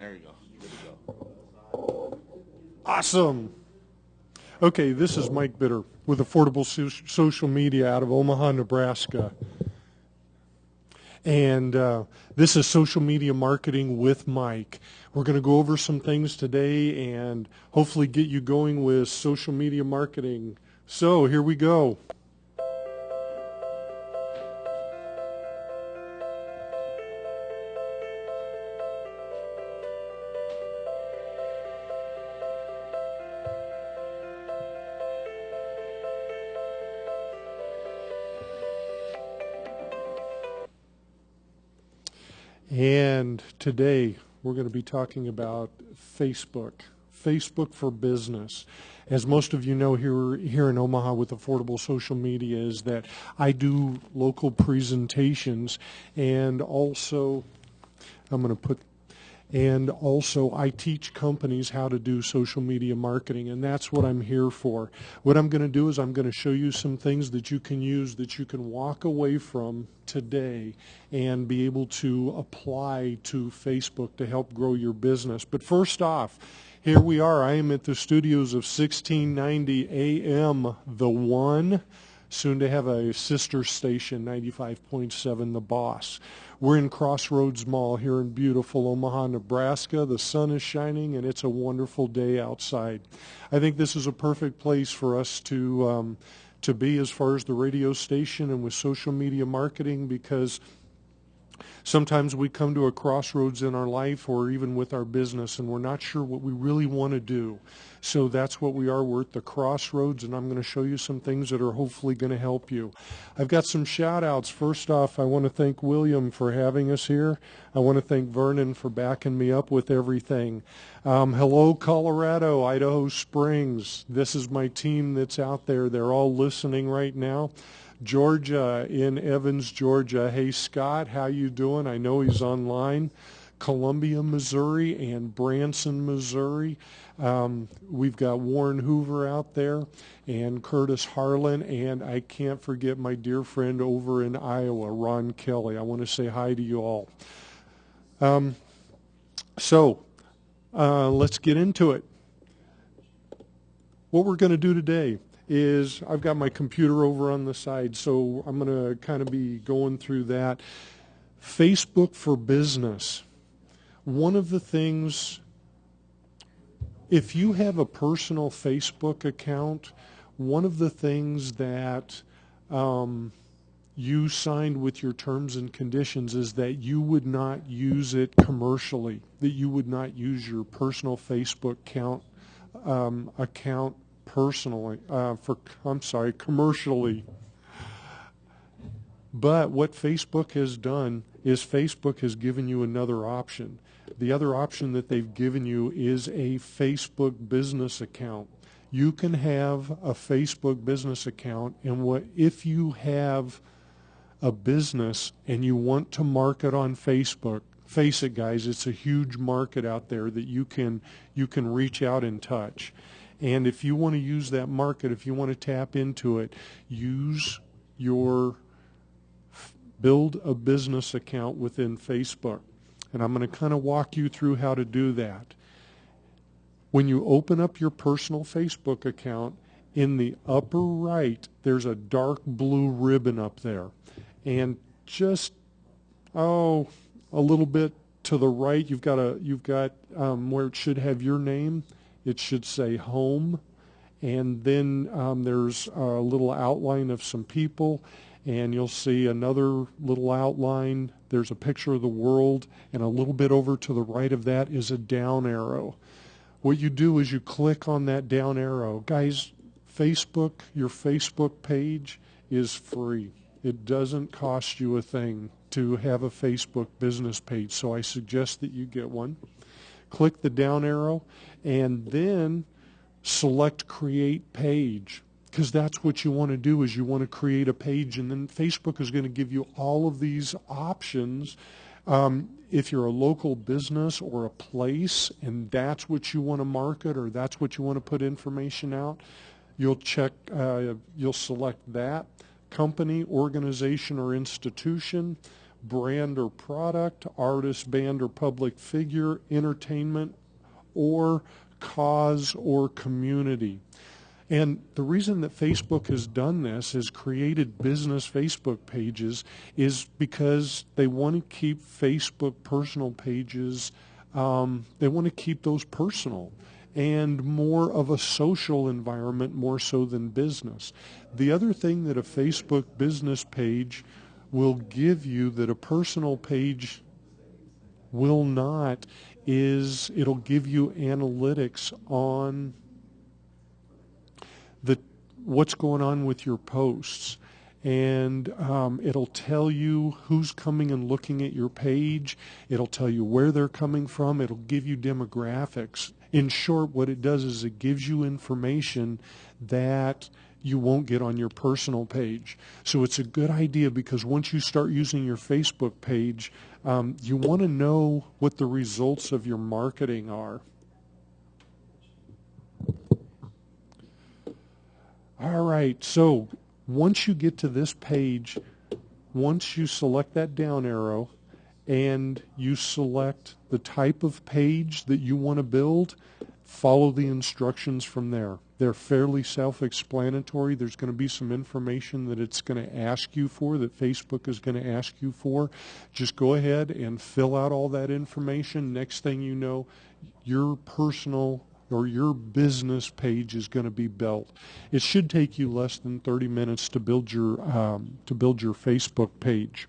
There you go. Good to go. Awesome. Okay, this is Mike Bitter with Affordable Social Media out of Omaha, Nebraska. And this is Social Media Marketing with Mike. We're going to go over some things today and hopefully get you going with social media marketing. So here we go. And today we're going to be talking about Facebook. Facebook for business. As most of you know here in Omaha with Affordable Social Media is that I do local presentations and also I teach companies how to do social media marketing, and that's what I'm here for. What I'm going to do is I'm going to show you some things that you can use that you can walk away from today and be able to apply to Facebook to help grow your business. But first off, here we are. I am at the studios of 1690 AM, The One, soon to have a sister station, 95.7 The Boss. We're in Crossroads Mall here in beautiful Omaha, Nebraska. The sun is shining and it's a wonderful day outside. I think this is a perfect place for us to be as far as the radio station and with social media marketing, because sometimes we come to a crossroads in our life or even with our business and we're not sure what we really want to do. So that's what we are. We're at the crossroads, and I'm going to show you some things that are hopefully going to help you. I've got some shout outs. First off, I want to thank William for having us here. I want to thank Vernon for backing me up with everything. Hello, Colorado, Idaho Springs. This is my team that's out there. They're all listening right now. Georgia, in Evans, Georgia. Hey, Scott, how you doing? I know he's online. Columbia, Missouri, and Branson, Missouri. We've got Warren Hoover out there and Curtis Harlan, and I can't forget my dear friend over in Iowa, Ron Kelly. I want to say hi to you all. Let's get into it. What we're going to do today is I've got my computer over on the side, so I'm going to kind of be going through that. Facebook for business. One of the things, if you have a personal Facebook account, one of the things that you signed with your terms and conditions is that you would not use it commercially, that you would not use your personal Facebook account personally, commercially. But what Facebook has done is Facebook has given you another option. The other option that they've given you is a Facebook business account. You can have a Facebook business account, and if you have a business and you want to market on Facebook, face it, guys, it's a huge market out there that you can reach out and touch. And if you want to use that market, if you want to tap into it, build a business account within Facebook. And I'm going to kind of walk you through how to do that. When you open up your personal Facebook account, in the upper right, there's a dark blue ribbon up there. And just, a little bit to the right, you've got where it should have your name. It should say home. And then there's a little outline of some people. And you'll see another little outline. There's a picture of the world, and a little bit over to the right of that is a down arrow. What you do is you click on that down arrow. Guys, your Facebook page is free. It doesn't cost you a thing to have a Facebook business page, so I suggest that you get one. Click the down arrow, and then select Create Page. Because that's what you want to do, is you want to create a page, and then Facebook is going to give you all of these options. If you're a local business or a place and that's what you want to market or that's what you want to put information out, you'll select that company, organization, or institution. brand or product, artist, band, or public figure, entertainment, or cause or community. And the reason that Facebook has done this, has created business Facebook pages, is because they want to keep Facebook personal pages, they want to keep those personal and more of a social environment more so than business. The other thing that a Facebook business page will give you that a personal page will not is it'll give you analytics on what's going on with your posts, and it'll tell you who's coming and looking at your page. It'll tell you where they're coming from. It'll give you demographics. In short, what it does is it gives you information that you won't get on your personal page. So it's a good idea, because once you start using your Facebook page, you want to know what the results of your marketing are. All right, so once you get to this page, once you select that down arrow and you select the type of page that you want to build, follow the instructions from there. They're fairly self-explanatory. There's going to be some information that it's going to ask you for, that Facebook is going to ask you for. Just go ahead and fill out all that information. Next thing you know, your personal or your business page is going to be built. It should take you less than 30 minutes to build your Facebook page.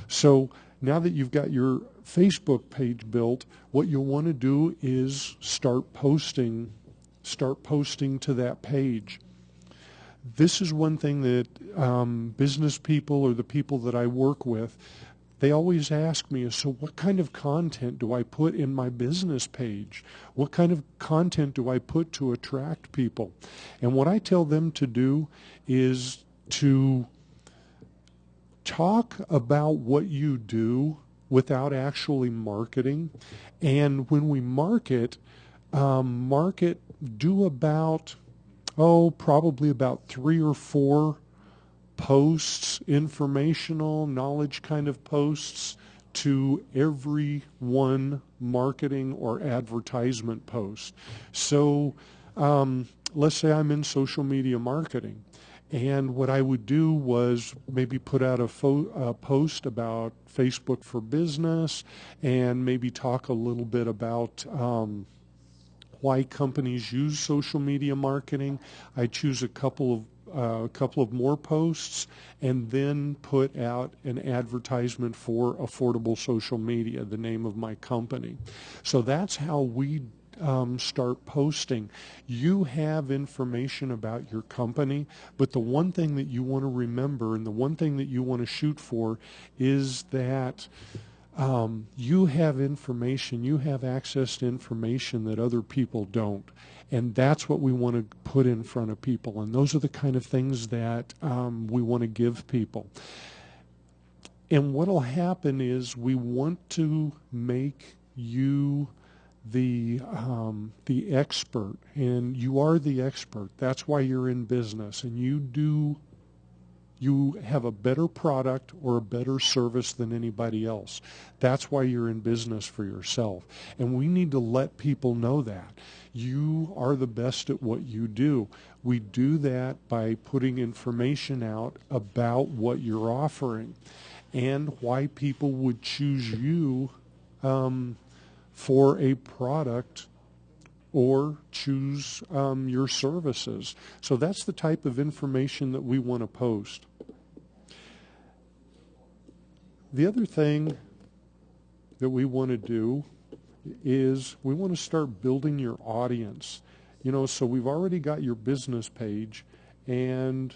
So now that you've got your Facebook page built, what you'll want to do is start posting to that page. This is one thing that business people or the people that I work with, they always ask me, so what kind of content do I put in my business page? What kind of content do I put to attract people? And what I tell them to do is to talk about what you do without actually marketing. And when we market, do about, probably about 3 or 4 posts, informational, knowledge kind of posts, to every one marketing or advertisement post. So let's say I'm in social media marketing, and what I would do was maybe put out a post about Facebook for Business, and maybe talk a little bit about why companies use social media marketing. I choose a couple of more posts, and then put out an advertisement for Affordable Social Media, the name of my company. So that's how we start posting. You have information about your company, but the one thing that you want to remember, and the one thing that you want to shoot for, is that you have information, you have access to information that other people don't. And that's what we want to put in front of people. And those are the kind of things that we want to give people. And what will happen is we want to make you the expert. And you are the expert. That's why you're in business. And you have a better product or a better service than anybody else. That's why you're in business for yourself. And we need to let people know that. You are the best at what you do. We do that by putting information out about what you're offering and why people would choose you for a product or choose your services. So that's the type of information that we want to post. The other thing that we want to do is we want to start building your audience. So we've already got your business page, and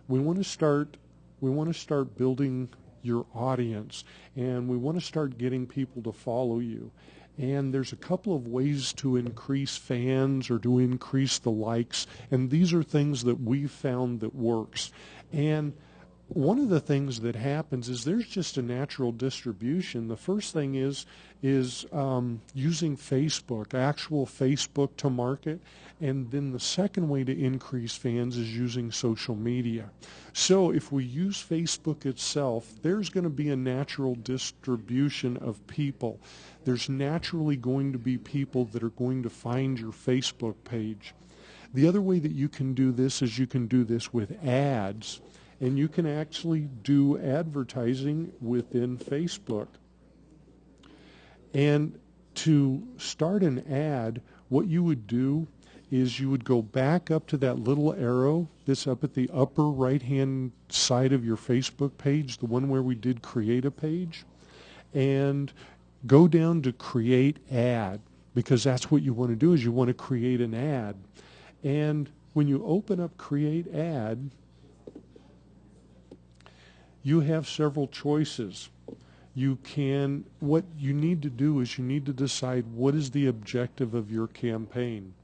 we want to start building your audience, and we want to start getting people to follow you. And there's a couple of ways to increase fans or to increase the likes, and these are things that we've found that works. And one of the things that happens is there's just a natural distribution. The first thing is using Facebook, actual Facebook to market, and then the second way to increase fans is using social media. So if we use Facebook itself, there's going to be a natural distribution of people. There's naturally going to be people that are going to find your Facebook page. The other way that you can do this is you can do this with ads. And you can actually do advertising within Facebook. And to start an ad, what you would do is you would go back up to that little arrow that's up at the upper right-hand side of your Facebook page, the one where we did create a page, and go down to create ad, because that's what you want to do, is you want to create an ad. And when you open up create ad, you have several choices. What you need to do is you need to decide what is the objective of your campaign.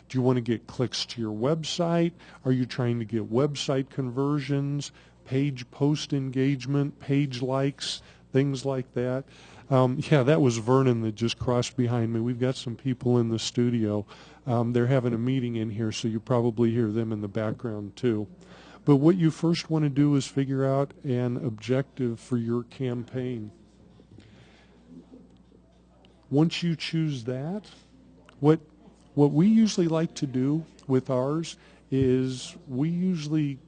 Do you want to get clicks to your website? Are you trying to get website conversions, page post engagement, page likes, things like that? Yeah, that was Vernon that just crossed behind me. We've got some people in the studio. They're having a meeting in here, so you probably hear them in the background too. But what you first want to do is figure out an objective for your campaign. Once you choose that, what we usually like to do with ours is we usually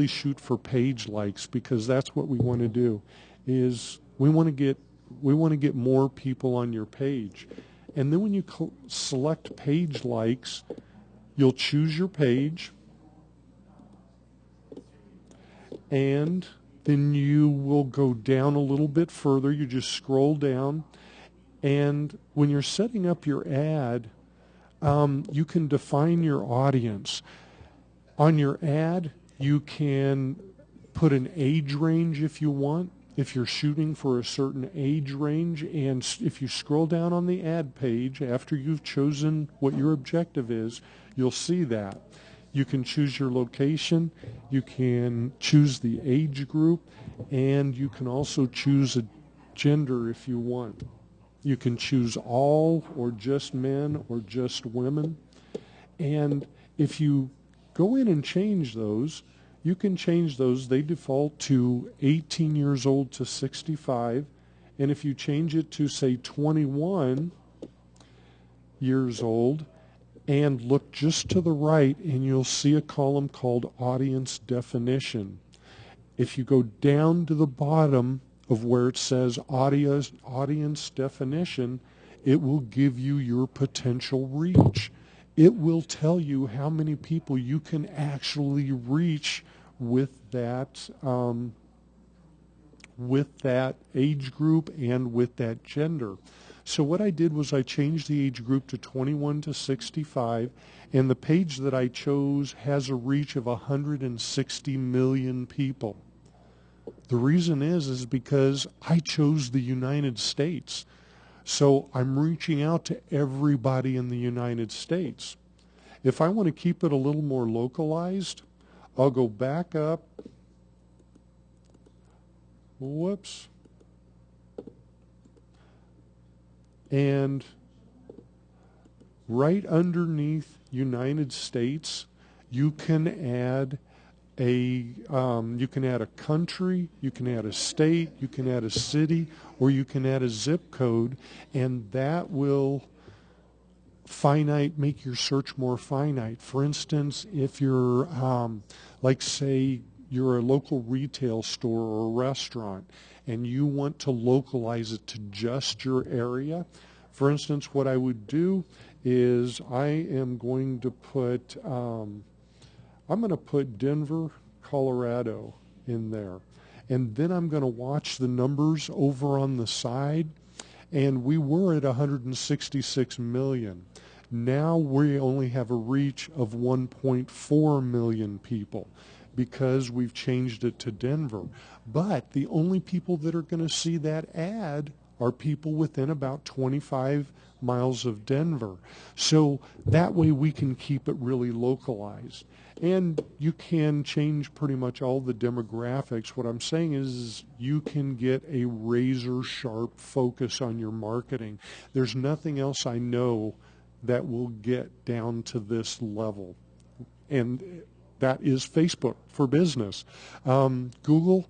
shoot for page likes, because that's what we want to do. Is we want to get more people on your page. And then when you select page likes, you'll choose your page, and then you will go down a little bit further. You just scroll down, and when you're setting up your ad, you can define your audience. On your ad, you can put an age range if you want, if you're shooting for a certain age range. And if you scroll down on the ad page after you've chosen what your objective is, you'll see that. You can choose your location, you can choose the age group, and you can also choose a gender if you want. You can choose all, or just men, or just women. And if you go in and change those, you can change those. They default to 18 years old to 65. And if you change it to, say, 21 years old, and look just to the right, and you'll see a column called Audience Definition. If you go down to the bottom of where it says Audience Definition, it will give you your potential reach. It will tell you how many people you can actually reach with that age group and with that gender. So what I did was I changed the age group to 21 to 65, and the page that I chose has a reach of 160 million people. The reason is because I chose the United States. So I'm reaching out to everybody in the United States. If I want to keep it a little more localized, I'll go back up. Whoops. And right underneath United States, you can add a country, you can add a state, you can add a city, or you can add a zip code, and that will make your search more finite. For instance, if you're, like say, you're a local retail store or a restaurant, and you want to localize it to just your area. For instance, what I would do is I am going to put, Denver, Colorado in there. And then I'm going to watch the numbers over on the side. And we were at 166 million. Now we only have a reach of 1.4 million people, because we've changed it to Denver. But the only people that are going to see that ad are people within about 25 miles of Denver. So that way we can keep it really localized. And you can change pretty much all the demographics. What I'm saying is you can get a razor sharp focus on your marketing. There's nothing else I know that will get down to this level. And that is Facebook for business. Google,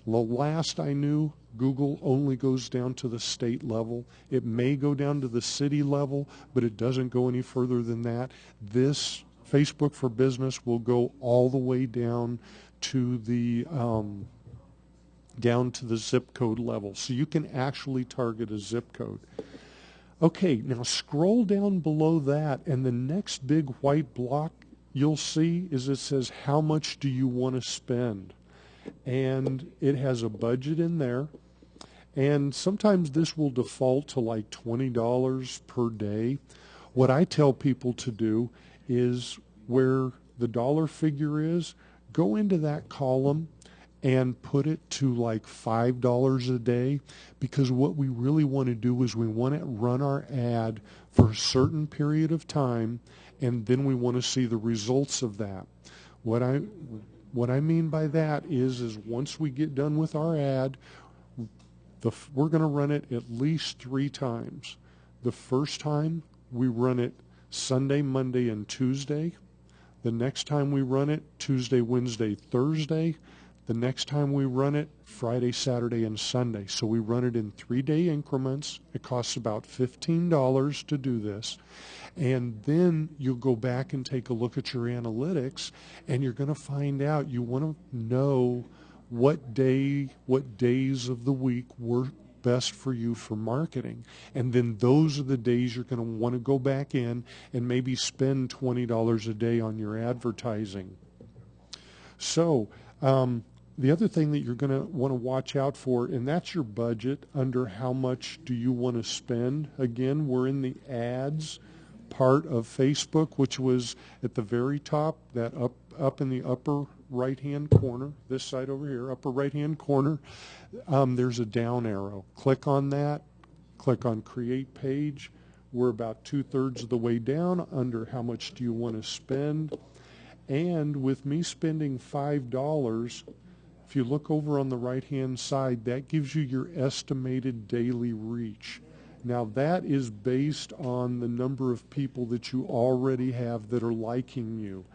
the last I knew, Google only goes down to the state level. It may go down to the city level, but it doesn't go any further than that. This Facebook for Business will go all the way down to the zip code level. So you can actually target a zip code. Okay, now scroll down below that, and the next big white block you'll see is it says, how much do you want to spend? And it has a budget in there. And sometimes this will default to like $20 per day. What I tell people to do is where the dollar figure is, go into that column and put it to like $5 a day, because what we really want to do is we want to run our ad for a certain period of time, and then we want to see the results of that. What I mean by that is once we get done with our ad, we're going to run it at least 3 times. The first time we run it Sunday, Monday, and Tuesday. The next time we run it Tuesday, Wednesday, Thursday. The next time we run it Friday, Saturday, and Sunday. So we run it in 3-day increments. It costs about $15 to do this. And then you'll go back and take a look at your analytics, and you're going to find out, you want to know what days of the week work best for you for marketing. And then those are the days you're going to want to go back in and maybe spend $20 a day on your advertising. So the other thing that you're going to want to watch out for, and that's your budget under how much do you want to spend. Again, we're in the ads part of Facebook, which was at the very top, that up in the upper right-hand corner, this side over here, upper right-hand corner, there's a down arrow. Click on that, click on Create Page. We're about 2/3 of the way down under how much do you want to spend. And with me spending $5, if you look over on the right-hand side, that gives you your estimated daily reach. Now that is based on the number of people that you already have that are liking you.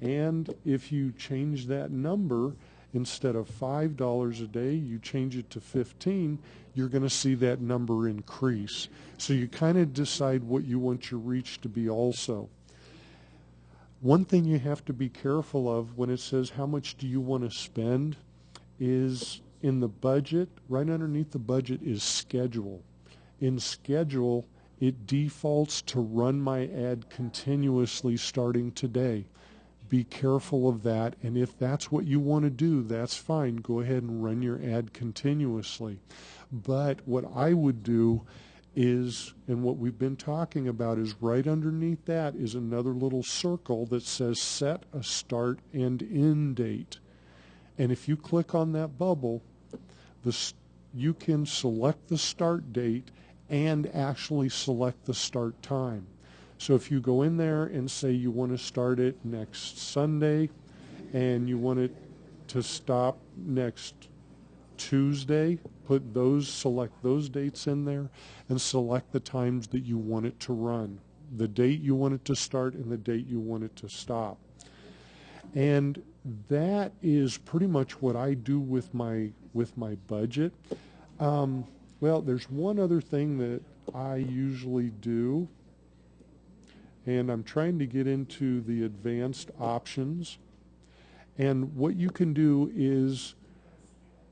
And if you change that number, instead of $5 a day, you change it to 15, you're going to see that number increase. So you kind of decide what you want your reach to be also. One thing you have to be careful of when it says how much do you want to spend is in the budget, right underneath the budget is schedule. In schedule, it defaults to run my ad continuously starting today. Be careful of that, and if that's what you want to do, that's fine. Go ahead and run your ad continuously. But what I would do is, and what we've been talking about is right underneath that is another little circle that says set a start and end date. And if you click on that bubble, you can select the start date and actually select the start time. So if you go in there and say you want to start it next Sunday and you want it to stop next Tuesday, select those dates in there and select the times that you want it to run, the date you want it to start and the date you want it to stop. And that is pretty much what I do with my budget. Well, there's one other thing that I usually do, and I'm trying to get into the advanced options. And what you can do is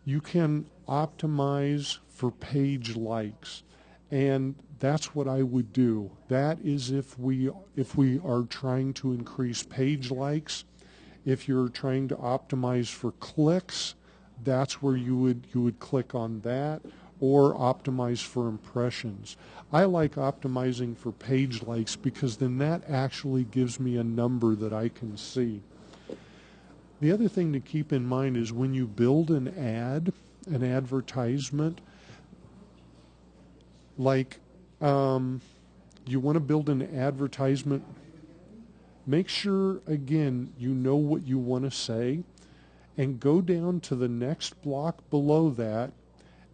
you can optimize for page likes. And that's what I would do. That is if we are trying to increase page likes. If you're trying to optimize for clicks, that's where you would click on that, or optimize for impressions. I like optimizing for page likes because then that actually gives me a number that I can see. The other thing to keep in mind is when you build an ad, an advertisement, Like, you want to build an advertisement, make sure, again, you know what you want to say, and go down to the next block below that,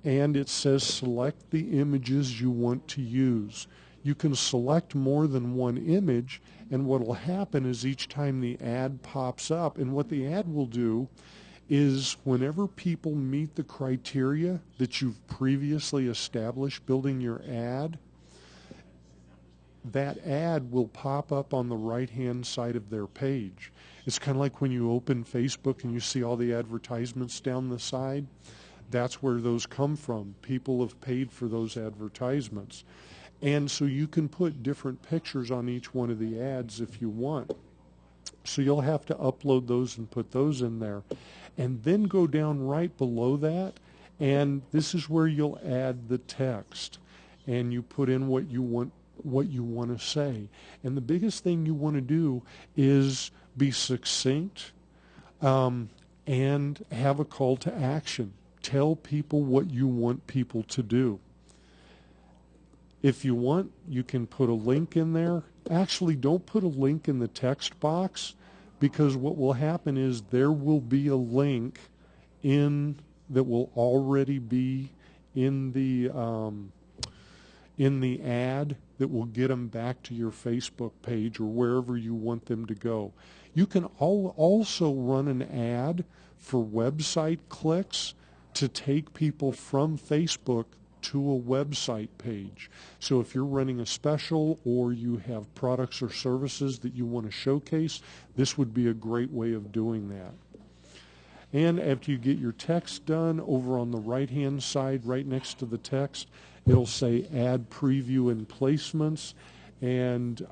and it says select the images you want to use. You can select more than one image, and what will happen is each time the ad pops up, and what the ad will do is whenever people meet the criteria that you've previously established building your ad, that ad will pop up on the right-hand side of their page. It's kind of like when you open Facebook and you see all the advertisements down the side. That's where those come from. People have paid for those advertisements. And so you can put different pictures on each one of the ads if you want. So you'll have to upload those and put those in there. And then go down right below that, and this is where you'll add the text. And you put in what you want to say. And the biggest thing you want to do is be succinct and have a call to action. Tell people what you want people to do. If you want, you can put a link in there. Actually, don't put a link in the text box, because what will happen is there will be a link that will already be in the ad that will get them back to your Facebook page or wherever you want them to go. You can also run an ad for website clicks to take people from Facebook to a website page. So if you're running a special or you have products or services that you want to showcase, this would be a great way of doing that. And after you get your text done, over on the right-hand side, right next to the text, it'll say Ad Preview and Placements. And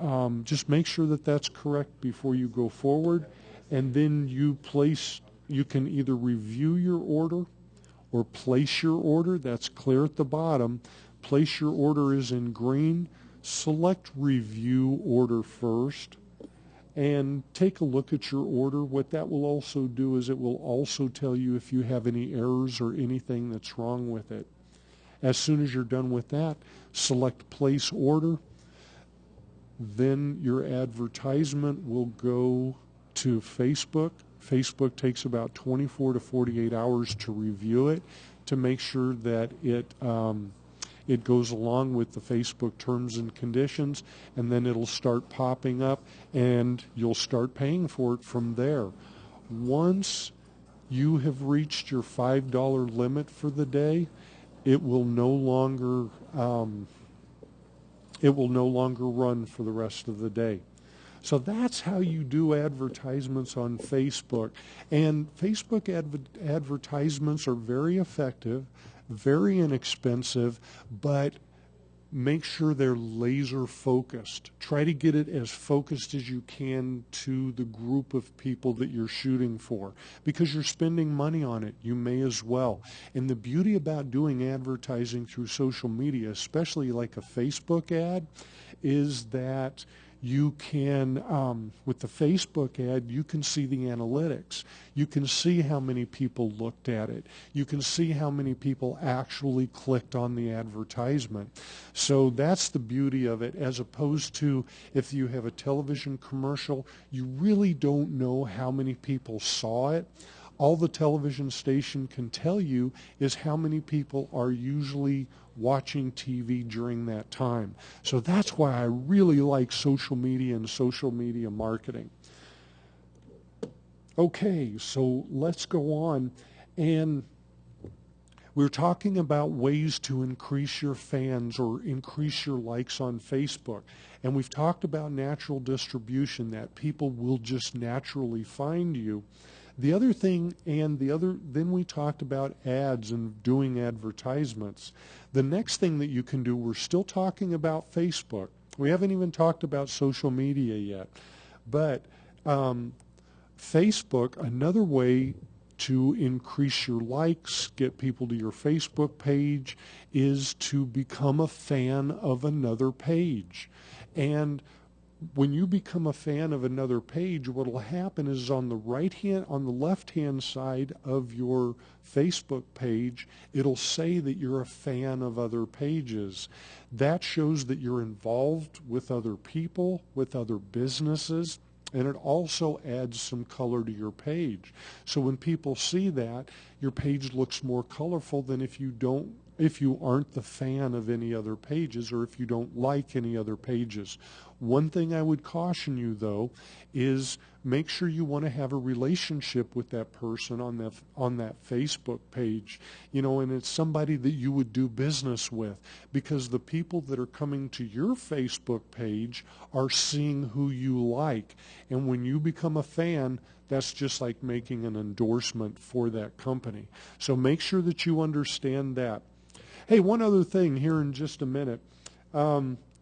just make sure that that's correct before you go forward. And then you can either review your order or place your order. That's clear at the bottom. Place your order is in green. Select Review Order first and take a look at your order. What that will also do is it will also tell you if you have any errors or anything that's wrong with it. As soon as you're done with that, select Place Order. Then your advertisement will go to Facebook. Facebook takes about 24 to 48 hours to review it to make sure that it goes along with the Facebook terms and conditions, and then it'll start popping up and you'll start paying for it from there. Once you have reached your $5 limit for the day, it will no longer run for the rest of the day. So that's how you do advertisements on Facebook. And Facebook advertisements are very effective, very inexpensive, but make sure they're laser focused. Try to get it as focused as you can to the group of people that you're shooting for, because you're spending money on it. You may as well. And the beauty about doing advertising through social media, especially like a Facebook ad, is that you can, with the Facebook ad, you can see the analytics. You can see how many people looked at it. You can see how many people actually clicked on the advertisement. So that's the beauty of it, as opposed to if you have a television commercial, you really don't know how many people saw it. All the television station can tell you is how many people are usually watching TV during that time. So that's why I really like social media and social media marketing. Okay, so let's go on. And we're talking about ways to increase your fans or increase your likes on Facebook. And we've talked about natural distribution, that people will just naturally find you. The other thing, then we talked about ads and doing advertisements. The next thing that you can do, we're still talking about Facebook. We haven't even talked about social media yet. But Facebook, another way to increase your likes, get people to your Facebook page, is to become a fan of another page. And when you become a fan of another page, what will happen is on the left-hand side of your Facebook page, it'll say that you're a fan of other pages. That shows that you're involved with other people, with other businesses, and it also adds some color to your page. So when people see that, your page looks more colorful than if you aren't the fan of any other pages, or if you don't like any other pages. One thing I would caution you, though, is make sure you want to have a relationship with that person on that Facebook page, and it's somebody that you would do business with, because the people that are coming to your Facebook page are seeing who you like. And when you become a fan, that's just like making an endorsement for that company. So make sure that you understand that. Hey, one other thing here in just a minute.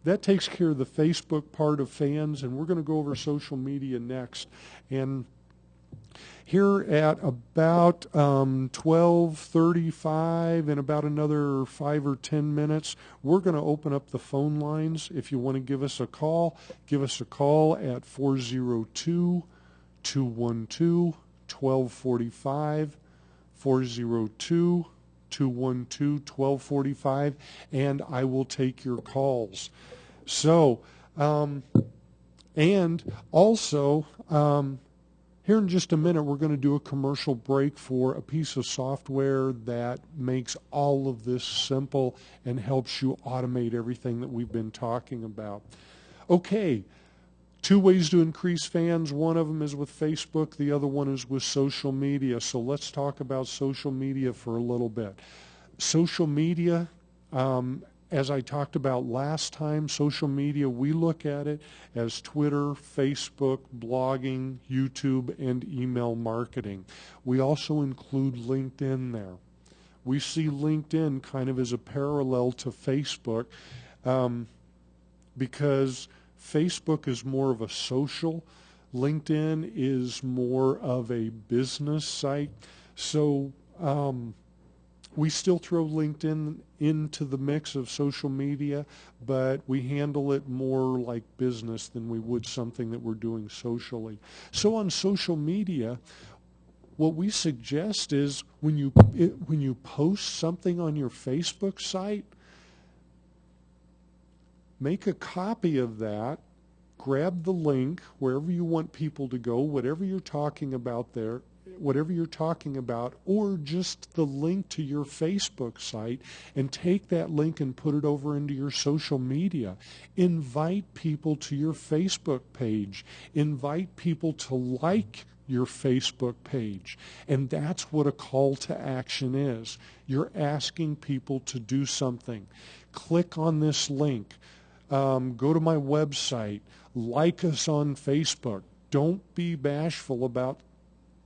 That takes care of the Facebook part of fans, and we're going to go over social media next. And here at about 12:35, in about another 5 or 10 minutes, we're going to open up the phone lines. If you want to give us a call at 402-212-1245, 402-212-1245, and I will take your calls. So, and also, here in just a minute, we're going to do a commercial break for a piece of software that makes all of this simple and helps you automate everything that we've been talking about. Okay. 2 ways to increase fans. One of them is with Facebook. The other one is with social media. So let's talk about social media for a little bit. Social media, as I talked about last time, social media, we look at it as Twitter, Facebook, blogging, YouTube, and email marketing. We also include LinkedIn there. We see LinkedIn kind of as a parallel to Facebook, because Facebook is more of a social. LinkedIn is more of a business site. So we still throw LinkedIn into the mix of social media, but we handle it more like business than we would something that we're doing socially. So on social media, what we suggest is when you post something on your Facebook site, make a copy of that, grab the link wherever you want people to go, whatever you're talking about there, or just the link to your Facebook site, and take that link and put it over into your social media. Invite people to your Facebook page. Invite people to like your Facebook page. And that's what a call to action is. You're asking people to do something. Click on this link. Go to my website, like us on Facebook. Don't be bashful about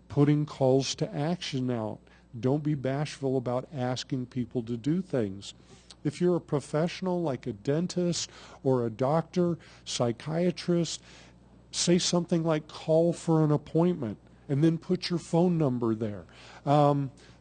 putting calls to action out. Don't be bashful about asking people to do things. If you're a professional like a dentist or a doctor, psychiatrist, say something like call for an appointment and then put your phone number there.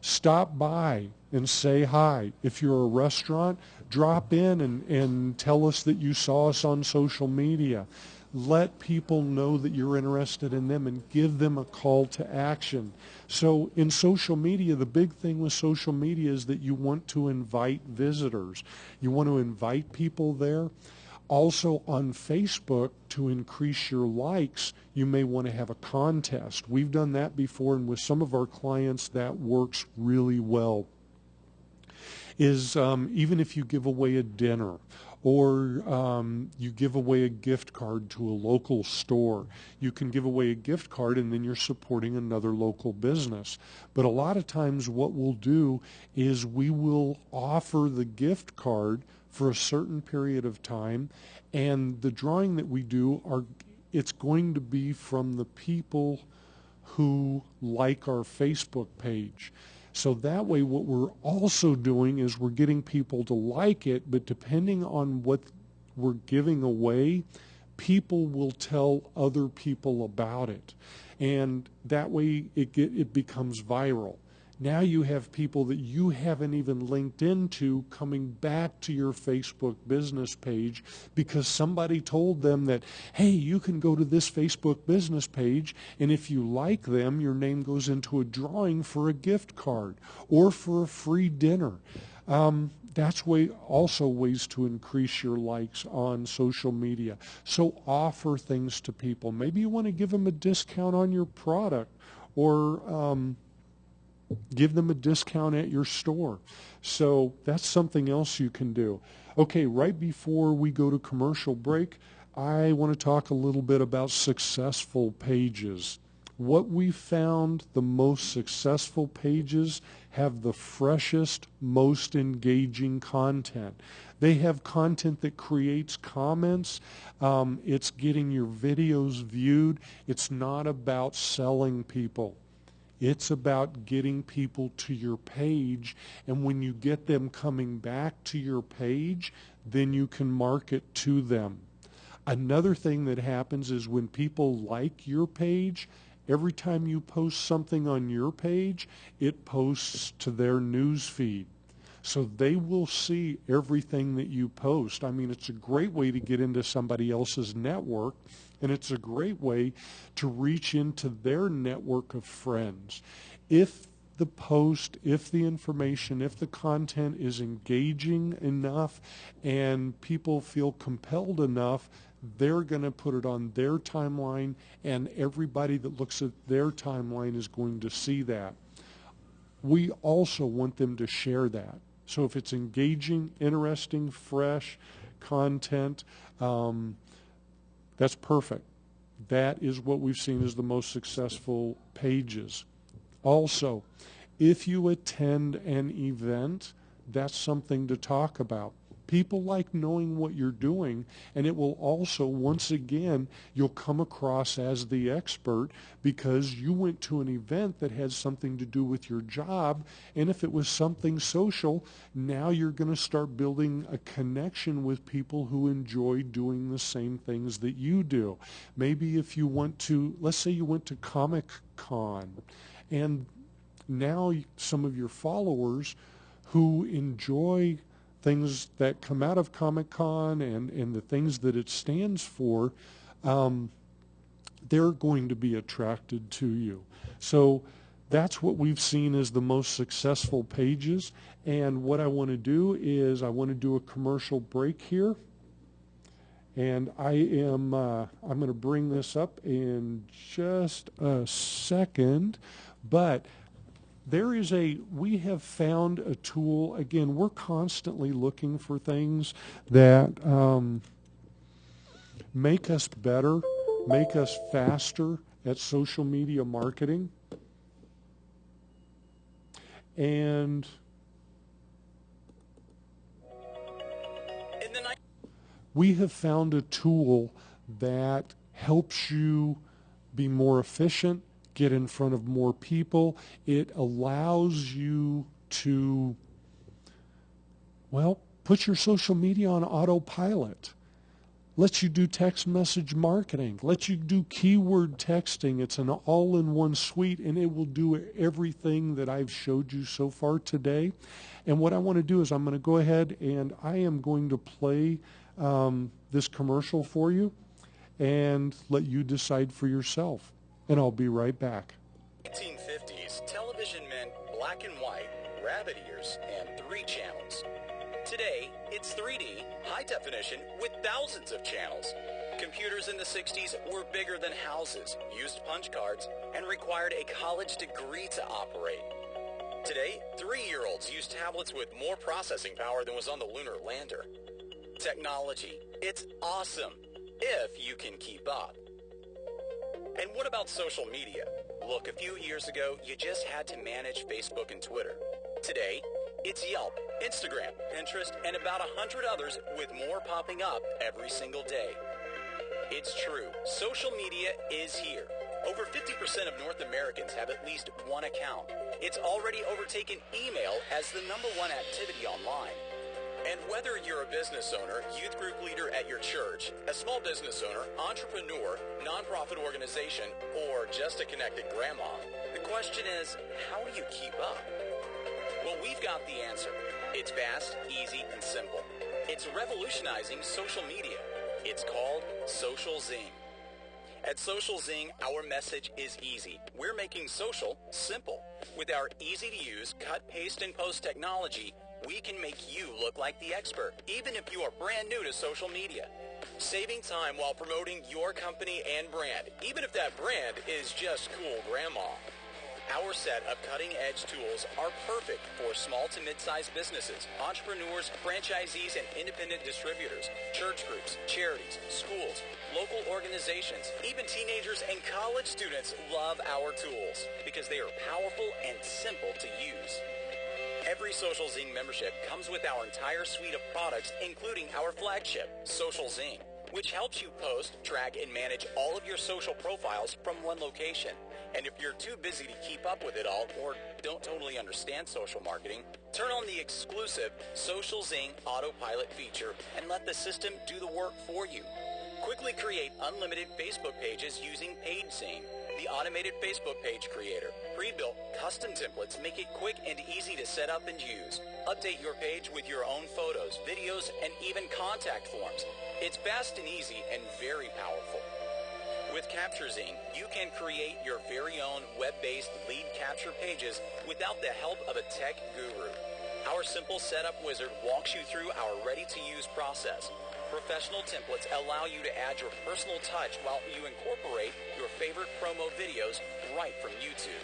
Stop by and say hi. If you're a restaurant, drop in and tell us that you saw us on social media. Let people know that you're interested in them and give them a call to action. So in social media, the big thing with social media is that you want to invite visitors. You want to invite people there. Also on Facebook, to increase your likes, you may want to have a contest. We've done that before, and with some of our clients that works really well. Is even if you give away a dinner, or you give away a gift card to a local store, you can give away a gift card and then you're supporting another local business. But a lot of times what we'll do is we will offer the gift card for a certain period of time, and the drawing that we do, it's going to be from the people who like our Facebook page. So that way what we're also doing is we're getting people to like it, but depending on what we're giving away, people will tell other people about it. And that way it becomes viral. Now you have people that you haven't even linked into coming back to your Facebook business page because somebody told them that, hey, you can go to this Facebook business page, and if you like them, your name goes into a drawing for a gift card or for a free dinner. That's also ways to increase your likes on social media. So offer things to people. Maybe you want to give them a discount on your product, or give them a discount at your store. So that's something else you can do. Okay, right before we go to commercial break, I want to talk a little bit about successful pages. What we found, the most successful pages have the freshest, most engaging content. They have content that creates comments. It's getting your videos viewed. It's not about selling people. It's about getting people to your page, and when you get them coming back to your page, then you can market to them. Another thing that happens is when people like your page, every time you post something on your page, it posts to their news feed. So they will see everything that you post. I mean, it's a great way to get into somebody else's network, and it's a great way to reach into their network of friends. If the post, if the information, if the content is engaging enough and people feel compelled enough, they're going to put it on their timeline, and everybody that looks at their timeline is going to see that. We also want them to share that. So if it's engaging, interesting, fresh content, that's perfect. That is what we've seen as the most successful pages. Also, if you attend an event, that's something to talk about. People like knowing what you're doing, and it will also, once again, you'll come across as the expert because you went to an event that had something to do with your job, and if it was something social, now you're going to start building a connection with people who enjoy doing the same things that you do. Maybe if you went to, let's say you went to Comic-Con, and now some of your followers who enjoy things that come out of Comic-Con and the things that it stands for, they're going to be attracted to you. So that's what we've seen as the most successful pages. And what I want to do is I want to do a commercial break here. And I'm going to bring this up in just a second. But we have found a tool. Again, we're constantly looking for things that make us better, make us faster at social media marketing. And we have found a tool that helps you be more efficient, get in front of more people. It allows you to, put your social media on autopilot. Lets you do text message marketing. Lets you do keyword texting. It's an all-in-one suite, and it will do everything that I've showed you so far today. And what I want to do is I'm going to go ahead and I am going to play this commercial for you and let you decide for yourself. And I'll be right back. 1950s, television meant black and white, rabbit ears, and 3 channels. Today, it's 3D, high definition, with thousands of channels. Computers in the 60s were bigger than houses, used punch cards, and required a college degree to operate. Today, 3-year-olds use tablets with more processing power than was on the lunar lander. Technology, it's awesome, if you can keep up. And what about social media? Look, a few years ago, you just had to manage Facebook and Twitter. Today, it's Yelp, Instagram, Pinterest, and about 100 others with more popping up every single day. It's true, social media is here. Over 50% of North Americans have at least one account. It's already overtaken email as the #1 activity online. And whether you're a business owner, youth group leader at your church, a small business owner, entrepreneur, nonprofit organization, or just a connected grandma, the question is, how do you keep up? Well, we've got the answer. It's fast, easy, and simple. It's revolutionizing social media. It's called Social Zing. At Social Zing, our message is easy. We're making social simple. With our easy-to-use cut, paste, and post technology, we can make you look like the expert, even if you are brand new to social media. Saving time while promoting your company and brand, even if that brand is just cool grandma. Our set of cutting-edge tools are perfect for small to mid-sized businesses, entrepreneurs, franchisees, and independent distributors, church groups, charities, schools, local organizations, even teenagers and college students love our tools because they are powerful and simple to use. Every Social Zing membership comes with our entire suite of products, including our flagship, Social Zing, which helps you post, track, and manage all of your social profiles from one location. And if you're too busy to keep up with it all or don't totally understand social marketing, turn on the exclusive Social Zing Autopilot feature and let the system do the work for you. Quickly create unlimited Facebook pages using PageZing, the automated Facebook page creator. Pre-built custom templates make it quick and easy to set up and use. Update your page with your own photos, videos, and even contact forms. It's fast and easy and very powerful. With CaptureZing, you can create your very own web-based lead capture pages without the help of a tech guru. Our simple setup wizard walks you through our ready-to-use process. Professional templates allow you to add your personal touch while you incorporate your favorite promo videos right from YouTube.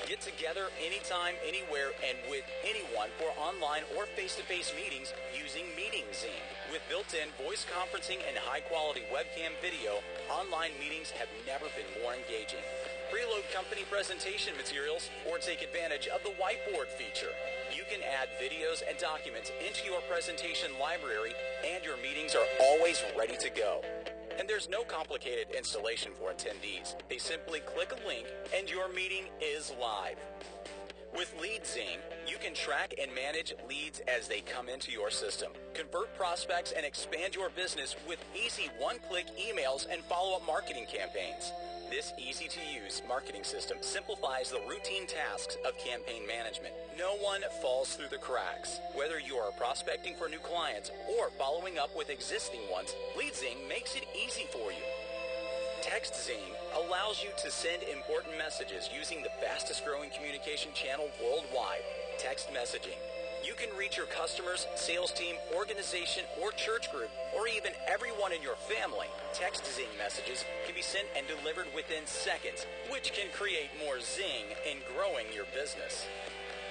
Get together anytime, anywhere, and with anyone for online or face-to-face meetings using MeetingZing. With built-in voice conferencing and high-quality webcam video, online meetings have never been more engaging. Preload company presentation materials or take advantage of the whiteboard feature. You can add videos and documents into your presentation library, and your meetings are always ready to go. And there's no complicated installation for attendees. They simply click a link and your meeting is live. With LeadZing, you can track and manage leads as they come into your system, convert prospects, and expand your business with easy one-click emails and follow-up marketing campaigns. This easy-to-use marketing system simplifies the routine tasks of campaign management. No one falls through the cracks. Whether you are prospecting for new clients or following up with existing ones, LeadZing makes it easy for you. TextZing allows you to send important messages using the fastest-growing communication channel worldwide, text messaging. You can reach your customers, sales team, organization, or church group, or even everyone in your family. TextZing messages can be sent and delivered within seconds, which can create more zing in growing your business.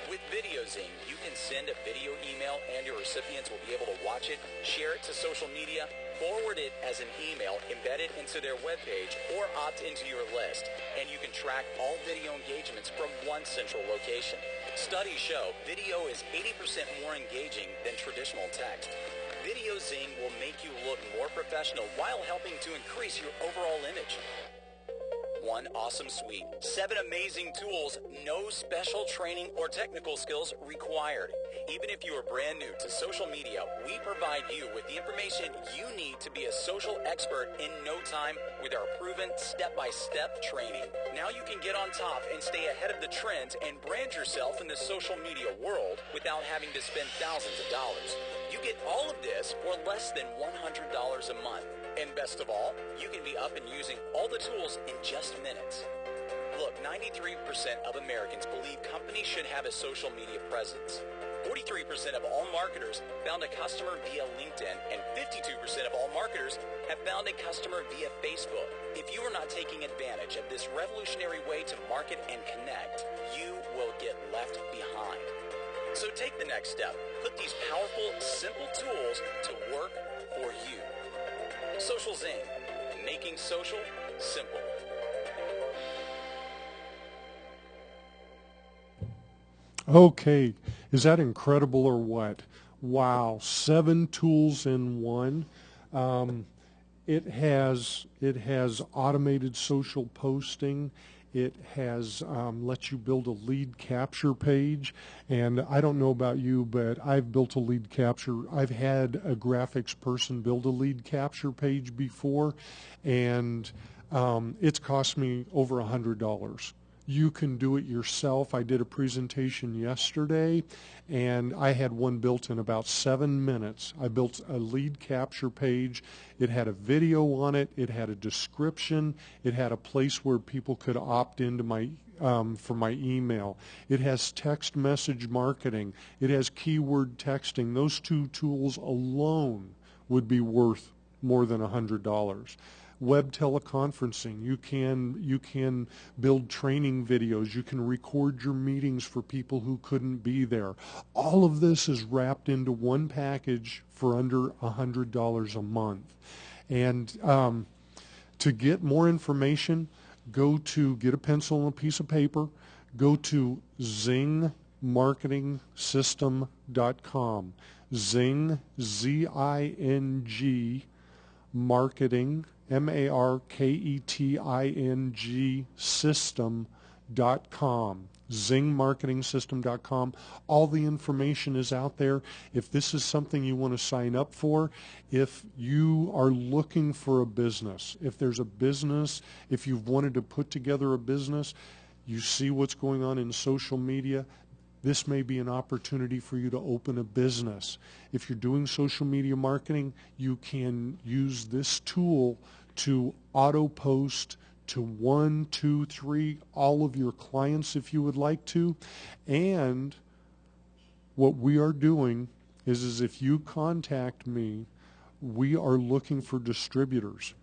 With VideoZing, you can send a video email and your recipients will be able to watch it, share it to social media, forward it as an email, embed it into their webpage, or opt into your list. And you can track all video engagements from one central location. Studies show video is 80% more engaging than traditional text. VideoZing will make you look more professional while helping to increase your overall image. One awesome suite, 7 amazing tools, no special training or technical skills required. Even if you are brand new to social media, we provide you with the information you need to be a social expert in no time with our proven step-by-step training. Now you can get on top and stay ahead of the trends and brand yourself in the social media world without having to spend thousands of dollars. You get all of this for less than $100 a month. And best of all, you can be up and using all the tools in just minutes. Look, 93% of Americans believe companies should have a social media presence. 43% of all marketers found a customer via LinkedIn, and 52% of all marketers have found a customer via Facebook. If you are not taking advantage of this revolutionary way to market and connect, you will get left behind. So take the next step. Put these powerful, simple tools to work for you. Social Zing, making social simple. Okay, is that incredible or what? Wow, 7 tools in one. It has automated social posting. It has lets you build a lead capture page. And I don't know about you, but I've built a lead capture. I've had a graphics person build a lead capture page before, and it's cost me over $100. You can do it yourself. I did a presentation yesterday, and I had one built in about 7 minutes. I built a lead capture page. It had a video on it. It had a description. It had a place where people could opt into my for my email. It has text message marketing. It has keyword texting. Those two tools alone would be worth more than $100. Web teleconferencing, you can build training videos, you can record your meetings for people who couldn't be there. All of this is wrapped into one package for under $100 a month. And to get more information, get a pencil and a piece of paper, go to zingmarketingsystem.com. Zing, Z-I-N-G, marketing, M-A-R-K-E-T-I-N-G, system.com. zingmarketingsystem.com. All the information is out there. If this is something you want to sign up for, if you are looking for a business, if there's a business, if you've wanted to put together a business, you see what's going on in social media, this may be an opportunity for you to open a business. If you're doing social media marketing, you can use this tool to auto post to 1, 2, 3, all of your clients if you would like to. And what we are doing is if you contact me, we are looking for distributors.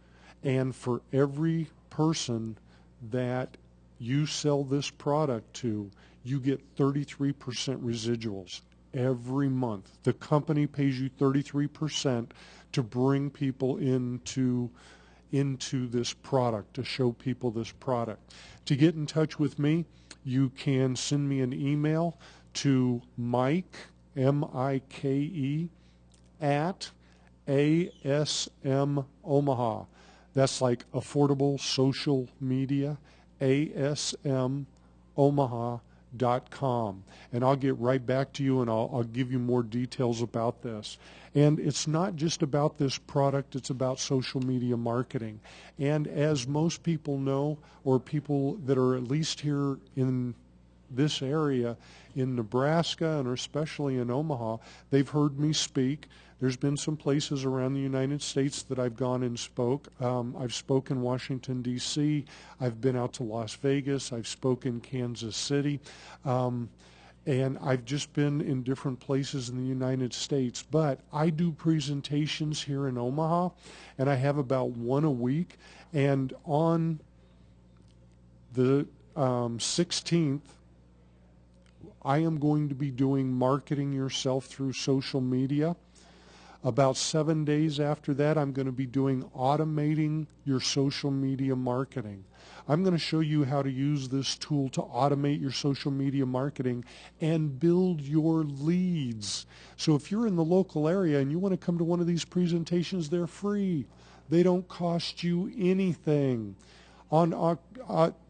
And for every person that you sell this product to, you get 33% residuals every month. The company pays you 33% to bring people into this product, to show people this product. To get in touch with me, you can send me an email to Mike, M-I-K-E, at ASM Omaha. That's like Affordable Social Media, ASMOmaha.com. And I'll get right back to you, and I'll give you more details about this. And it's not just about this product, it's about social media marketing. And as most people know, or people that are at least here in this area in Nebraska and especially in Omaha, they've heard me speak. There's been some places around the United States that I've gone and spoke. I've spoken Washington, D.C. I've been out to Las Vegas. I've spoken Kansas City. And I've just been in different places in the United States. But I do presentations here in Omaha, and I have about one a week. And on the 16th, I am going to be doing Marketing Yourself Through Social Media. About 7 days after that, I'm going to be doing Automating Your Social Media Marketing. I'm going to show you how to use this tool to automate your social media marketing and build your leads. So if you're in the local area and you want to come to one of these presentations, they're free. They don't cost you anything. On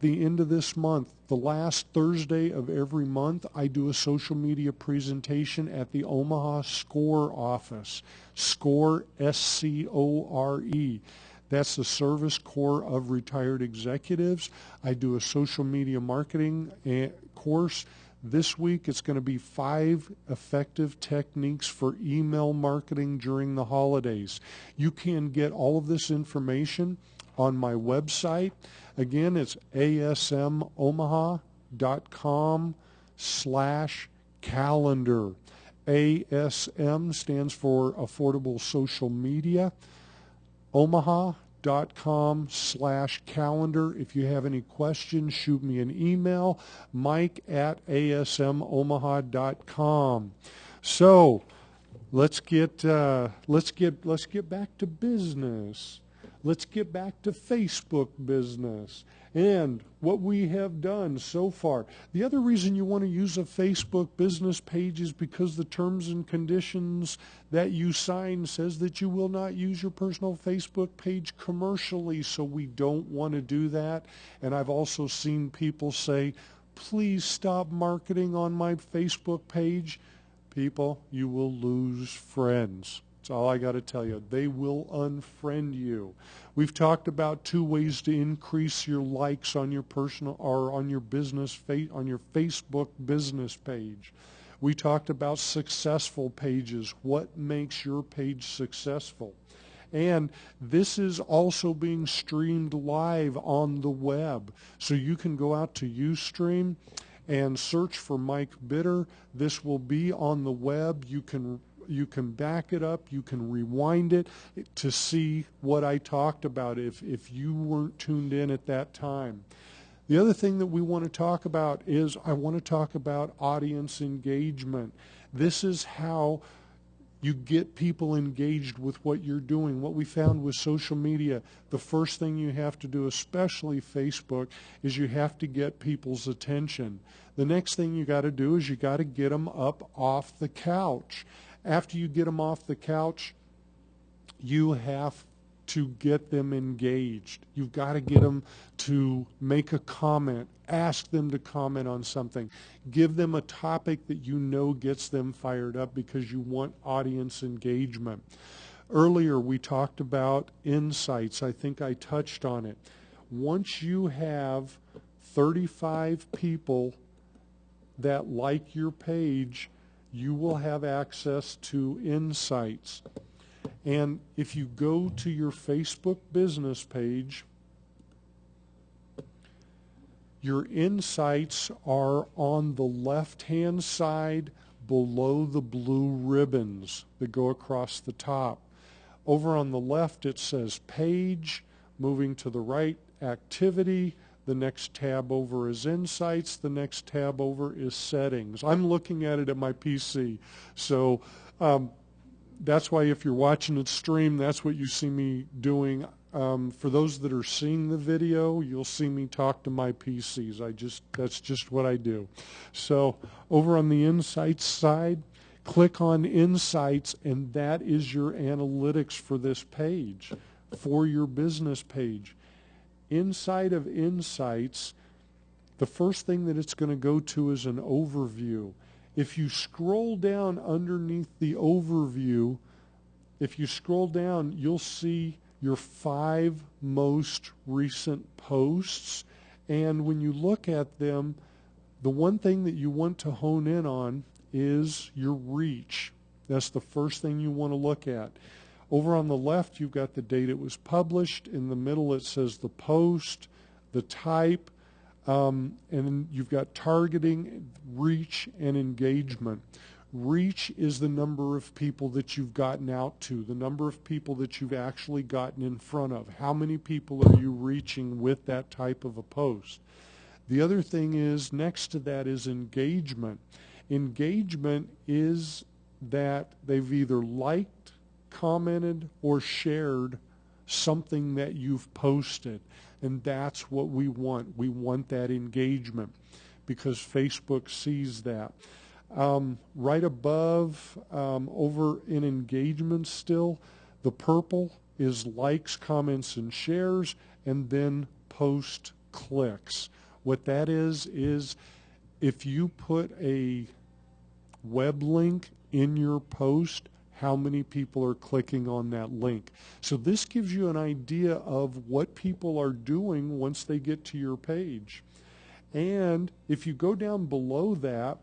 the end of this month, the last Thursday of every month, I do a social media presentation at the Omaha SCORE office. SCORE, S-C-O-R-E. That's the Service Corps of Retired Executives. I do a social media marketing course. This week, it's going to be 5 effective techniques for email marketing during the holidays. You can get all of this information on my website. Again, it's asmomaha.com/calendar. ASM stands for Affordable Social Media. Omaha.com/calendar. If you have any questions, shoot me an email, mike@asmomaha.com. So let's get back to business. Let's get back to Facebook business and what we have done so far. The other reason you want to use a Facebook business page is because the terms and conditions that you sign says that you will not use your personal Facebook page commercially, so we don't want to do that. And I've also seen people say, please stop marketing on my Facebook page. People, you will lose friends. That's all I got to tell you. They will unfriend you. We've talked about 2 ways to increase your likes on your personal or on your business on your Facebook business page. We talked about successful pages. What makes your page successful? And this is also being streamed live on the web. So you can go out to Ustream and search for Mike Bitter. This will be on the web. You can back it up. You can rewind it to see what I talked about if you weren't tuned in at that time. The other thing that we want to talk about is I want to talk about audience engagement. This is how you get people engaged with what you're doing. What we found with social media, the first thing you have to do, especially Facebook, is you have to get people's attention. The next thing you got to do is you got to get them up off the couch. After you get them off the couch, you have to get them engaged. You've got to get them to make a comment, ask them to comment on something, give them a topic that you know gets them fired up because you want audience engagement. Earlier we talked about insights. I think I touched on it. Once you have 35 people that like your page, you will have access to insights. And if you go to your Facebook business page, your insights are on the left-hand side below the blue ribbons that go across the top. Over on the left it says page, moving to the right, activity. The next tab over is insights. The next tab over is settings. I'm looking at it at my PC. So that's why if you're watching it stream, that's what you see me doing. For those that are seeing the video, you'll see me talk to my PCs. That's just what I do. So over on the insights side, click on insights, and that is your analytics for this page, for your business page. Inside of insights, the first thing that it's going to go to is an overview. If you scroll down underneath the overview, if you scroll down, you'll see your 5 most recent posts. And when you look at them, the one thing that you want to hone in on is your reach. That's the first thing you want to look at. Over on the left, you've got the date it was published. In the middle, it says the post, the type, and then you've got targeting, reach, and engagement. Reach is the number of people that you've gotten out to, the number of people that you've actually gotten in front of. How many people are you reaching with that type of a post? The other thing is, next to that is engagement. Engagement is that they've either liked, commented, or shared something that you've posted. And that's what we want. We want that engagement because Facebook sees that. Right above, over in engagement still, the purple is likes, comments, and shares, and then post clicks. What that is if you put a web link in your post, how many people are clicking on that link. So this gives you an idea of what people are doing once they get to your page. And if you go down below that,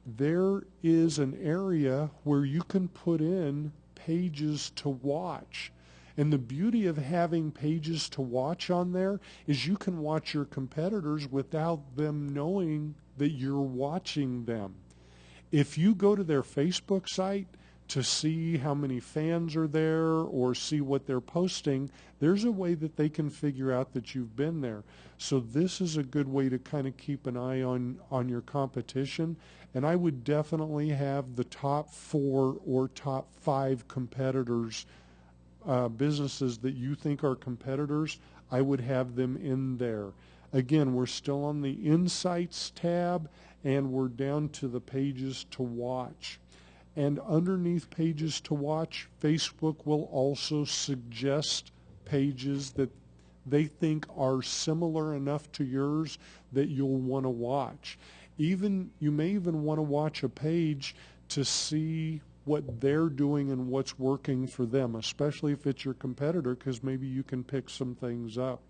there is an area where you can put in pages to watch. And the beauty of having pages to watch on there is you can watch your competitors without them knowing that you're watching them. If you go to their Facebook site to see how many fans are there or see what they're posting, there's a way that they can figure out that you've been there. So this is a good way to kind of keep an eye on your competition. And I would definitely have the top 4 or top 5 competitors, businesses that you think are competitors, I would have them in there. Again, we're still on the Insights tab, and we're down to the pages to watch. And underneath pages to watch, Facebook will also suggest pages that they think are similar enough to yours that you'll want to watch. You may even want to watch a page to see what they're doing and what's working for them, especially if it's your competitor, because maybe you can pick some things up.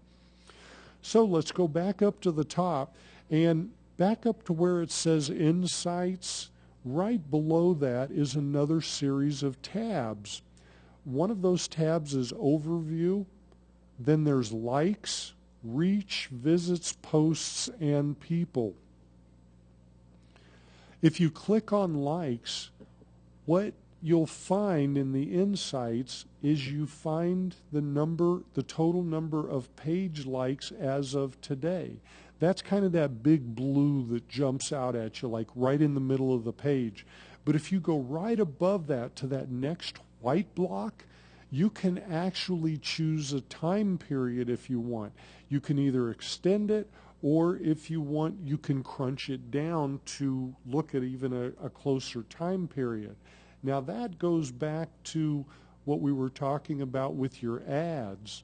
So let's go back up to the top and back up to where it says Insights. Right below that is another series of tabs. One of those tabs is Overview. Then there's Likes, Reach, Visits, Posts, and People. If you click on Likes, what you'll find in the Insights is you find the total number of page likes as of today. That's kind of that big blue that jumps out at you, like right in the middle of the page. But if you go right above that to that next white block, you can actually choose a time period if you want. You can either extend it, or if you want, you can crunch it down to look at even a closer time period. Now that goes back to what we were talking about with your ads.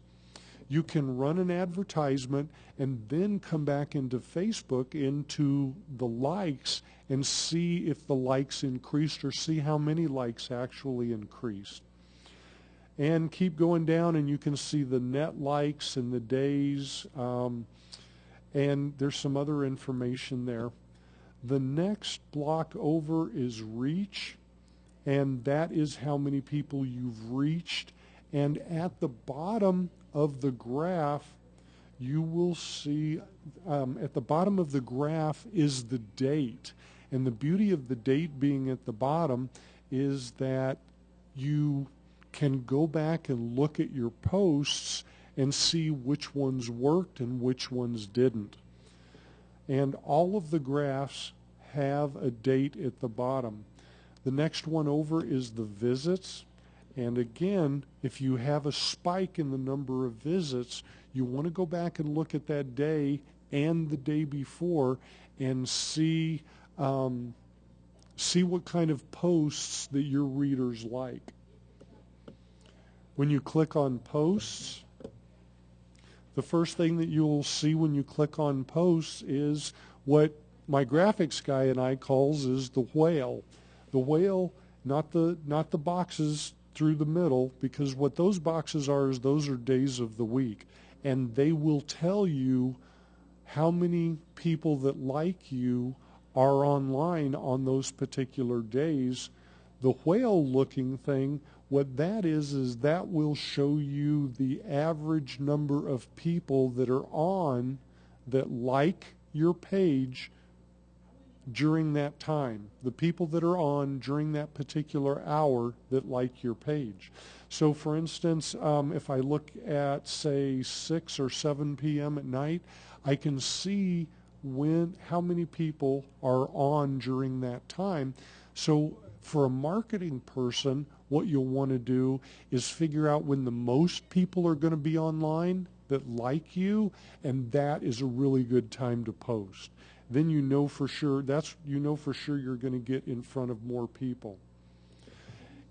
You can run an advertisement and then come back into Facebook, into the likes, and see if the likes increased or see how many likes actually increased. And keep going down and you can see the net likes and the days, and there's some other information there. The next block over is Reach, and that is how many people you've reached. And at the bottom of the graph, you will see, at the bottom of the graph is the date. And the beauty of the date being at the bottom is that you can go back and look at your posts and see which ones worked and which ones didn't. And all of the graphs have a date at the bottom. The next one over is the visits. And again, if you have a spike in the number of visits, you want to go back and look at that day and the day before and see what kind of posts that your readers like. When you click on posts, the first thing that you'll see when you click on posts is what my graphics guy and I calls is the whale. The whale, not the boxes through the middle, because what those boxes are is those are days of the week, and they will tell you how many people that like you are online on those particular days. The whale looking thing, what that is that will show you the average number of people that are on that like your page during that time, the people that are on during that particular hour that like your page. So for instance, if I look at say 6 or 7 p.m. at night, I can see how many people are on during that time. So for a marketing person, what you'll want to do is figure out when the most people are going to be online that like you, and that is a really good time to post. Then you know for sure you're going to get in front of more people.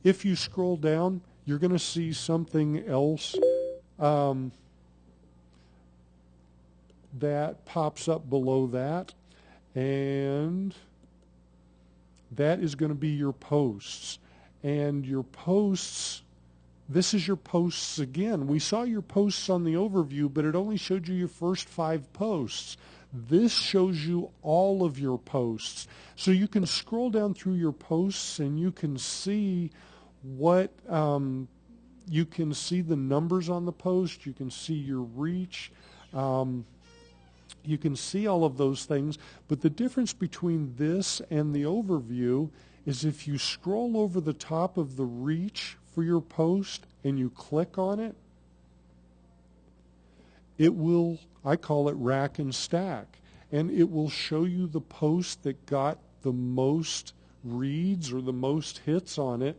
If you scroll down, you're going to see something else that pops up below that, and that is going to be your posts. And your posts, this is your posts again. We saw your posts on the overview, but it only showed you your first 5 posts. This shows you all of your posts. So you can scroll down through your posts and you can see what, you can see the numbers on the post, you can see your reach, you can see all of those things. But the difference between this and the overview is if you scroll over the top of the reach for your post and you click on it, it will, I call it rack and stack, and it will show you the post that got the most reads or the most hits on it,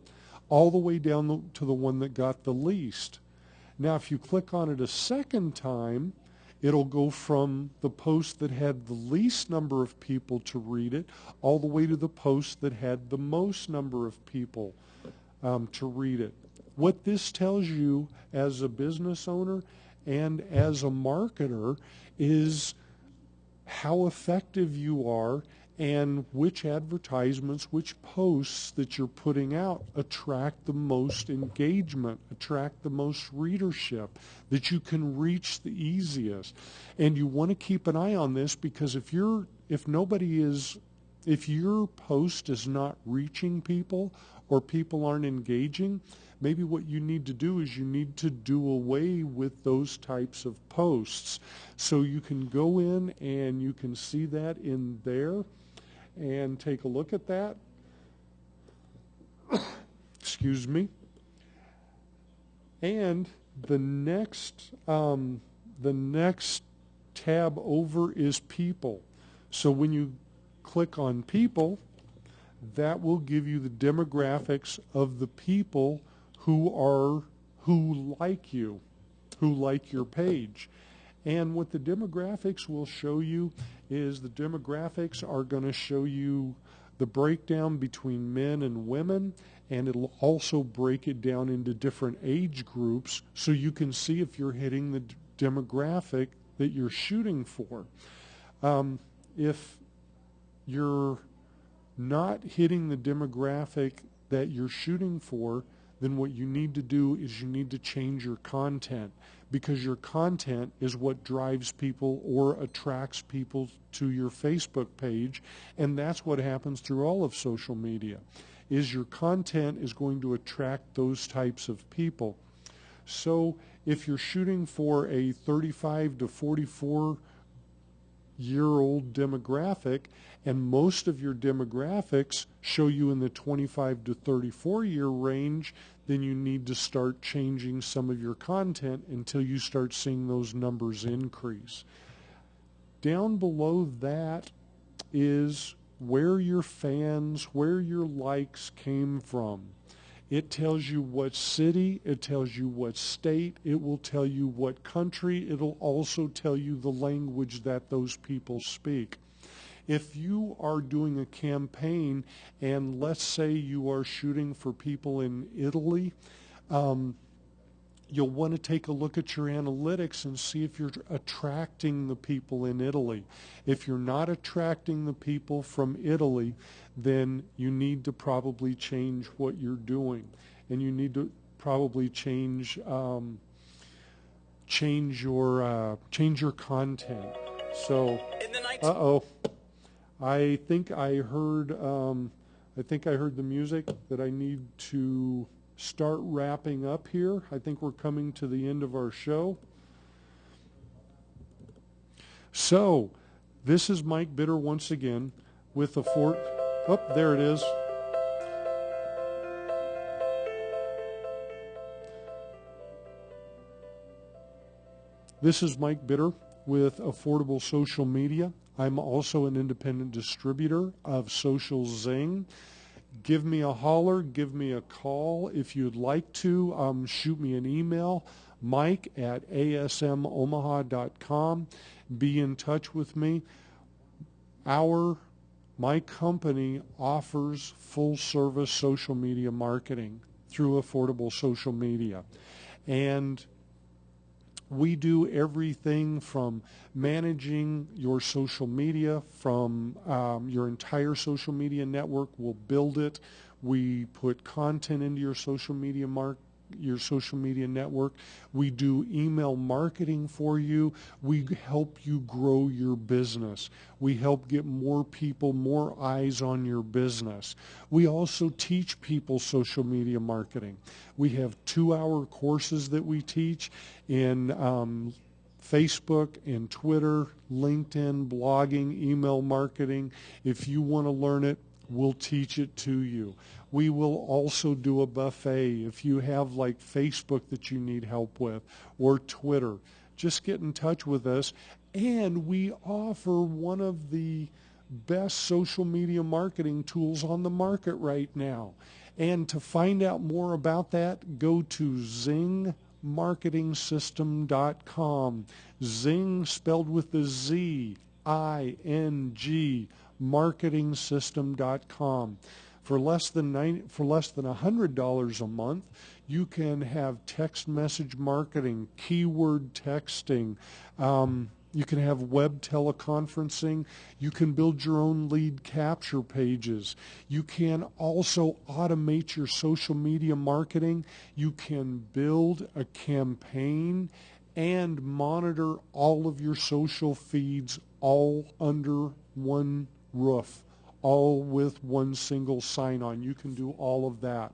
all the way down to the one that got the least. Now, if you click on it a second time, it'll go from the post that had the least number of people to read it all the way to the post that had the most number of people to read it. What this tells you as a business owner and as a marketer is how effective you are and which advertisements, which posts that you're putting out attract the most engagement, attract the most readership, that you can reach the easiest. And you want to keep an eye on this, because if your post is not reaching people, or people aren't engaging, maybe what you need to do is you need to do away with those types of posts. So you can go in and you can see that in there and take a look at that. Excuse me. And the next tab over is people. So when you click on people, that will give you the demographics of the people who like you, who like your page. And what the demographics will show you is the demographics are going to show you the breakdown between men and women, and it'll also break it down into different age groups, so you can see if you're hitting the demographic that you're shooting for. If you're not hitting the demographic that you're shooting for, then what you need to do is you need to change your content, because your content is what drives people or attracts people to your Facebook page. And that's what happens through all of social media, is your content is going to attract those types of people. So if you're shooting for a 35 to 44-year-old demographic, and most of your demographics show you in the 25 to 34-year range, then you need to start changing some of your content until you start seeing those numbers increase. Down below that is where your fans, where your likes came from. It tells you what city, it tells you what state, it will tell you what country, it'll also tell you the language that those people speak. If you are doing a campaign, and let's say you are shooting for people in Italy, you'll want to take a look at your analytics and see if you're attracting the people in Italy. If you're not attracting the people from Italy, then you need to probably change what you're doing, and you need to probably change your content. So, I think I heard the music that I need to start wrapping up here. I think we're coming to the end of our show. So, this is Mike Bitter once again with oh, there it is. This is Mike Bitter with Affordable Social Media. I'm also an independent distributor of Social Zing. Give me a holler, give me a call. If you'd like to, shoot me an email, mike@asmomaha.com. Be in touch with me. My company offers full service social media marketing through Affordable Social Media. And we do everything from managing your social media, from your entire social media network. We'll build it. We put content into your social media network. We do email marketing for you. We help you grow your business. We help get more people, more eyes on your business. We also teach people social media marketing. We have 2-hour courses that we teach in Facebook and Twitter, LinkedIn, blogging, email marketing. If you want to learn it, we'll teach it to you. We will also do a buffet. If you have like Facebook that you need help with, or Twitter, just get in touch with us. And we offer one of the best social media marketing tools on the market right now. And to find out more about that, go to zingmarketingsystem.com. Zing spelled with the Z, I-N-G, marketingsystem.com. For less than $100 a month, you can have text message marketing, keyword texting, You can have web teleconferencing. You can build your own lead capture pages. You can also automate your social media marketing. You can build a campaign and monitor all of your social feeds all under one roof, all with one single sign-on. You can do all of that.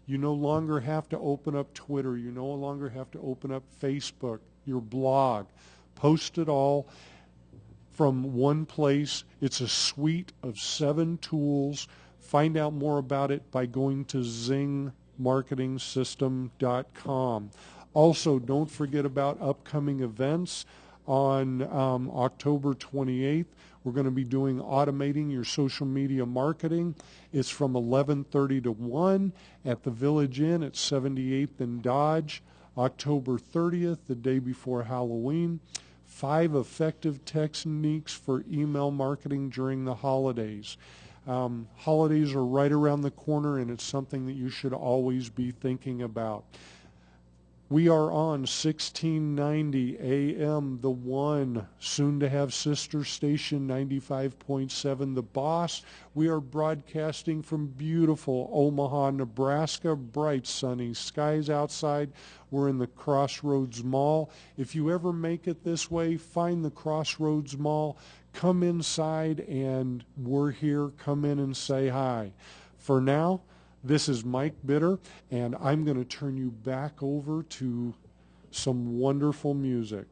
You no longer have to open up Twitter. You no longer have to open up Facebook, your blog. Post it all from one place. It's a suite of 7 tools. Find out more about it by going to zingmarketingsystem.com. Also, don't forget about upcoming events. On October 28th, we're going to be doing Automating Your Social Media Marketing. It's from 11:30 to 1 at the Village Inn at 78th and Dodge. October 30th, the day before Halloween. 5 effective techniques for email marketing during the holidays. Holidays are right around the corner, and it's something that you should always be thinking about. We are on 1690 AM, The One, soon to have sister station 95.7, The Boss. We are broadcasting from beautiful Omaha, Nebraska, bright sunny skies outside. We're in the Crossroads Mall. If you ever make it this way, find the Crossroads Mall, come inside, and we're here. Come in and say hi. For now, this is Mike Bitter, and I'm going to turn you back over to some wonderful music.